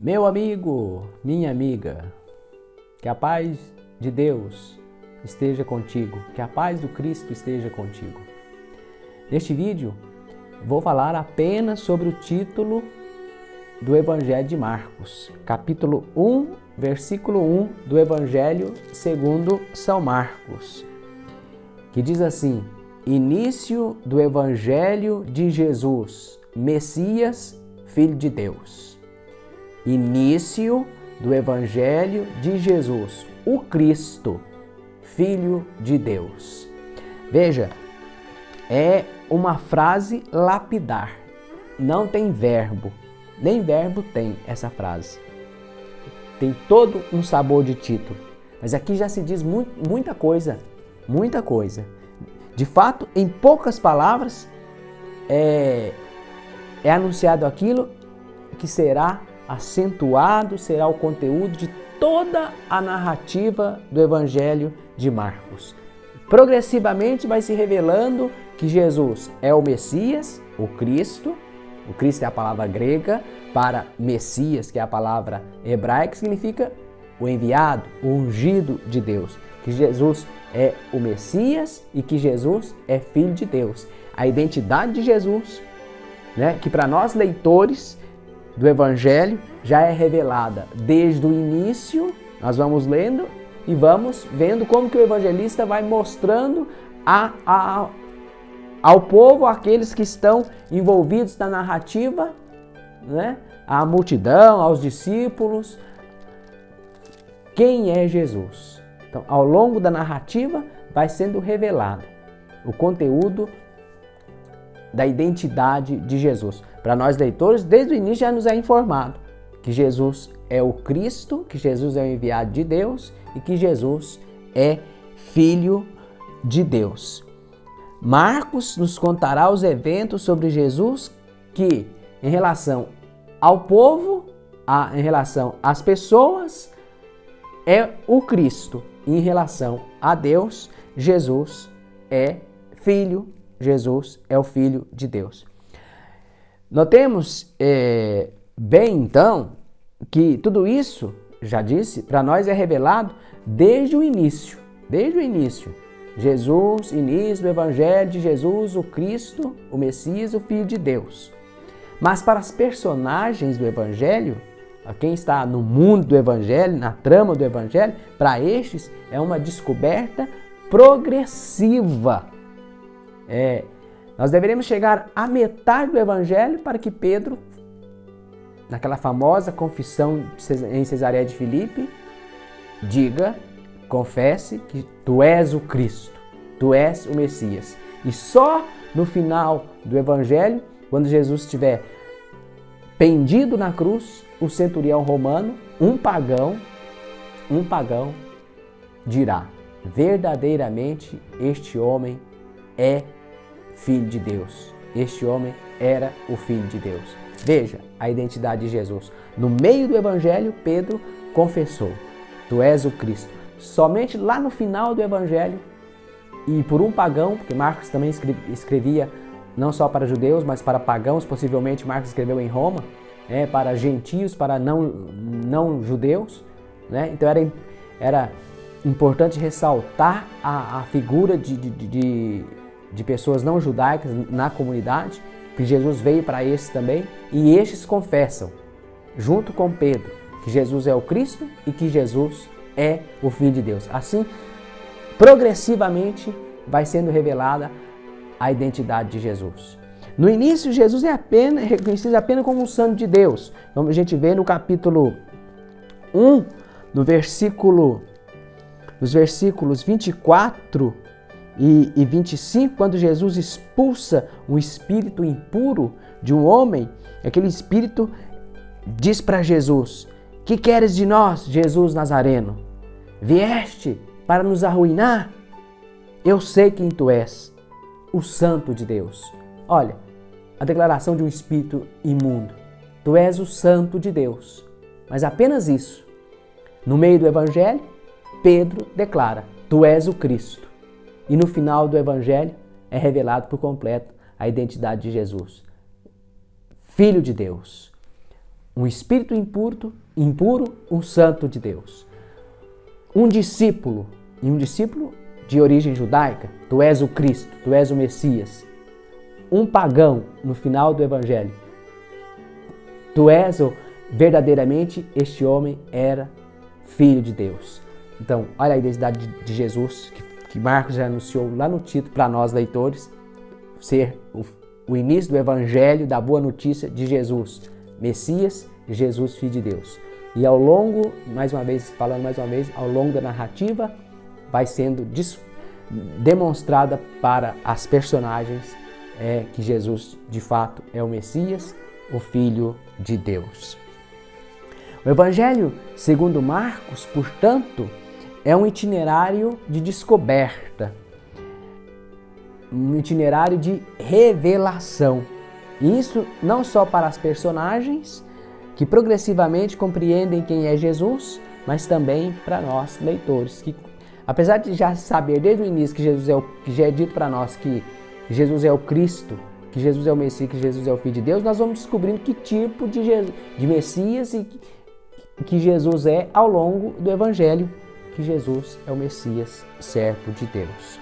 Meu amigo, minha amiga, que a paz de Deus esteja contigo, que a paz do Cristo esteja contigo. Neste vídeo, vou falar apenas sobre o título do Evangelho de Marcos, capítulo 1, versículo 1 do Evangelho segundo São Marcos, que diz assim: Início do Evangelho de Jesus, Messias, Filho de Deus. Início do Evangelho de Jesus, o Cristo, Filho de Deus. Veja, é uma frase lapidar, não tem verbo, nem verbo tem essa frase. Tem todo um sabor de título, mas aqui já se diz muita coisa, muita coisa. De fato, em poucas palavras, é anunciado aquilo que será acentuado, será o conteúdo de toda a narrativa do Evangelho de Marcos. Progressivamente vai se revelando que Jesus é o Messias, o Cristo. O Cristo é a palavra grega para Messias, que é a palavra hebraica, que significa o enviado, o ungido de Deus. Que Jesus é o Messias e que Jesus é Filho de Deus. A identidade de Jesus, que para nós leitores do Evangelho já é revelada desde o início. Nós vamos lendo e vamos vendo como que o evangelista vai mostrando ao povo, aqueles que estão envolvidos na narrativa, à multidão, aos discípulos, quem é Jesus. Então, ao longo da narrativa vai sendo revelado o conteúdo da identidade de Jesus. Para nós leitores, desde o início já nos é informado que Jesus é o Cristo, que Jesus é o enviado de Deus e que Jesus é Filho de Deus. Marcos nos contará os eventos sobre Jesus que, em relação ao povo, em relação às pessoas, é o Cristo. E em relação a Deus, Jesus é Filho, Jesus é o Filho de Deus. Notemos bem então que tudo isso, já disse, para nós é revelado desde o início. Desde o início. Jesus, início do Evangelho de Jesus, o Cristo, o Messias, o Filho de Deus. Mas para as personagens do Evangelho, quem está no mundo do Evangelho, na trama do Evangelho, para estes é uma descoberta progressiva. Nós deveremos chegar à metade do Evangelho para que Pedro, naquela famosa confissão em Cesareia de Filipe, diga, confesse que tu és o Cristo, tu és o Messias. E só no final do Evangelho, quando Jesus estiver pendido na cruz, o centurião romano, um pagão, dirá: verdadeiramente este homem é Filho de Deus. Este homem era o Filho de Deus. Veja a identidade de Jesus. No meio do Evangelho, Pedro confessou: tu és o Cristo. Somente lá no final do Evangelho, e por um pagão, porque Marcos também escrevia não só para judeus, mas para pagãos, possivelmente Marcos escreveu em Roma, para gentios, para não judeus. Então era importante ressaltar a figura de pessoas não judaicas na comunidade, que Jesus veio para estes também, e estes confessam, junto com Pedro, que Jesus é o Cristo e que Jesus é o Filho de Deus. Assim, progressivamente vai sendo revelada a identidade de Jesus. No início, Jesus é reconhecido apenas como um santo de Deus. Como a gente vê no capítulo 1, nos versículos 24 e 25, quando Jesus expulsa um espírito impuro de um homem, aquele espírito diz para Jesus: que queres de nós, Jesus Nazareno? Vieste para nos arruinar? Eu sei quem tu és, o Santo de Deus. Olha, a declaração de um espírito imundo: tu és o Santo de Deus. Mas apenas isso. No meio do Evangelho, Pedro declara: tu és o Cristo. E no final do Evangelho é revelado por completo a identidade de Jesus. Filho de Deus. um espírito impuro, um santo de Deus. Um discípulo, e um discípulo de origem judaica, tu és o Cristo, tu és o Messias. Um pagão, no final do Evangelho, tu és verdadeiramente, este homem era filho de Deus. Então, olha a identidade de Jesus, que Marcos já anunciou lá no título para nós leitores, ser o início do Evangelho, da boa notícia de Jesus, Messias, Jesus, Filho de Deus. E ao longo, falando mais uma vez, ao longo da narrativa, vai sendo demonstrada para as personagens que Jesus, de fato, é o Messias, o Filho de Deus. O Evangelho, segundo Marcos, portanto, é um itinerário de descoberta, um itinerário de revelação. E isso não só para as personagens, que progressivamente compreendem quem é Jesus, mas também para nós, leitores, que apesar de já saber desde o início que já é dito para nós que Jesus é o Cristo, que Jesus é o Messias, que Jesus é o Filho de Deus, nós vamos descobrindo que tipo de Messias e que Jesus é ao longo do Evangelho, que Jesus é o Messias, servo de Deus.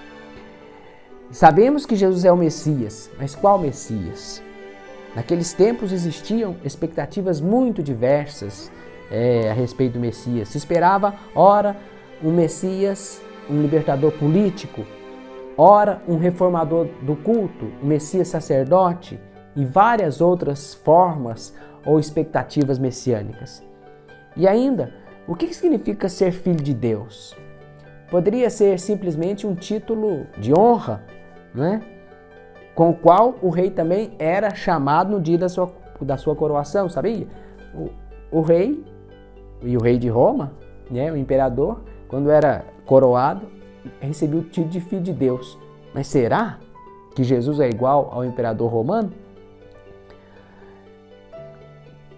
Sabemos que Jesus é o Messias, mas qual Messias? Naqueles tempos existiam expectativas muito diversas a respeito do Messias. Se esperava, ora, um Messias, um libertador político, ora, um reformador do culto, um Messias sacerdote e várias outras formas ou expectativas messiânicas. E ainda, o que significa ser filho de Deus? Poderia ser simplesmente um título de honra, né? Com o qual o rei também era chamado no dia da sua coroação, sabia? O rei, e o rei de Roma, né, o imperador, quando era coroado, recebia o título de filho de Deus. Mas será que Jesus é igual ao imperador romano?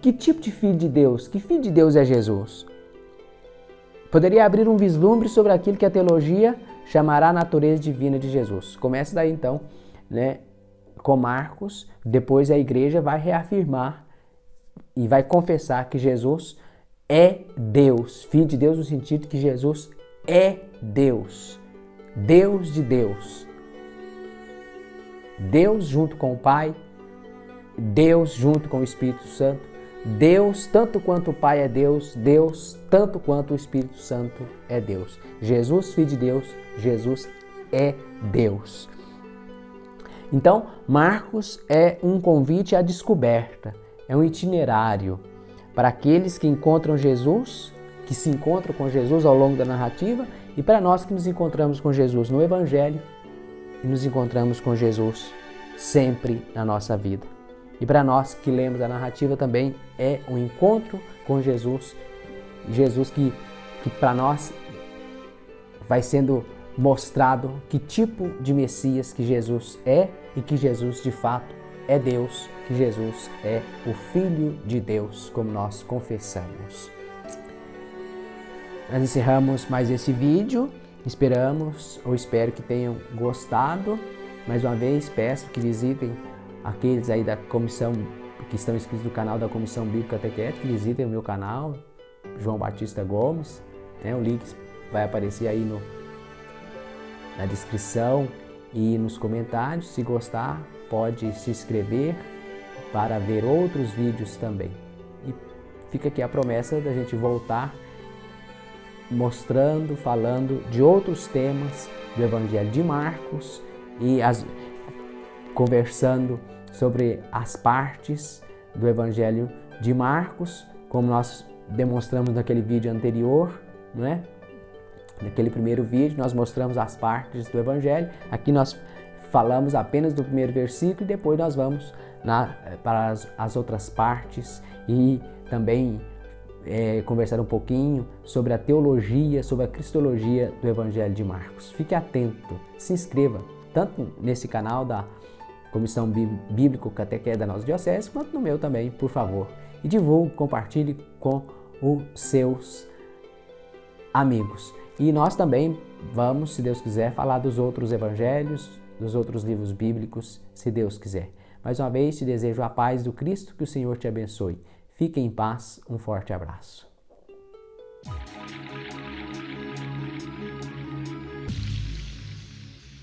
Que tipo de filho de Deus? Que filho de Deus é Jesus? Poderia abrir um vislumbre sobre aquilo que a teologia chamará a natureza divina de Jesus. Começa daí então, né, com Marcos, depois a igreja vai reafirmar e vai confessar que Jesus é Deus, Filho de Deus no sentido que Jesus é Deus, Deus de Deus, Deus junto com o Pai, Deus junto com o Espírito Santo, Deus tanto quanto o Pai é Deus, Deus tanto quanto o Espírito Santo é Deus. Jesus, Filho de Deus, Jesus é Deus. Então, Marcos é um convite à descoberta, é um itinerário para aqueles que encontram Jesus, que se encontram com Jesus ao longo da narrativa, e para nós que nos encontramos com Jesus no Evangelho e nos encontramos com Jesus sempre na nossa vida. E para nós que lemos a narrativa também é um encontro com Jesus, Jesus que para nós vai sendo mostrado que tipo de Messias que Jesus é e que Jesus de fato é Deus, que Jesus é o Filho de Deus, como nós confessamos. Nós encerramos mais esse vídeo, espero que tenham gostado. Mais uma vez peço que visitem aqueles aí da comissão, que estão inscritos no canal da Comissão Bíblica Catequética, que visitem o meu canal, João Batista Gomes, né? O link vai aparecer aí na descrição e nos comentários. Se gostar, pode se inscrever para ver outros vídeos também. E fica aqui a promessa da gente voltar mostrando, falando de outros temas do Evangelho de Marcos e conversando sobre as partes do Evangelho de Marcos, como nós demonstramos naquele vídeo anterior, não é? Naquele primeiro vídeo nós mostramos as partes do Evangelho. Aqui nós falamos apenas do primeiro versículo e depois nós vamos para as outras partes e também conversar um pouquinho sobre a teologia, sobre a cristologia do Evangelho de Marcos. Fique atento, se inscreva tanto nesse canal da Comissão Bíblico Catequética da nossa Diocese, quanto no meu também, por favor. E divulgue, compartilhe com os seus amigos. E nós também vamos, se Deus quiser, falar dos outros evangelhos, dos outros livros bíblicos, se Deus quiser. Mais uma vez, te desejo a paz do Cristo, que o Senhor te abençoe. Fique em paz, um forte abraço.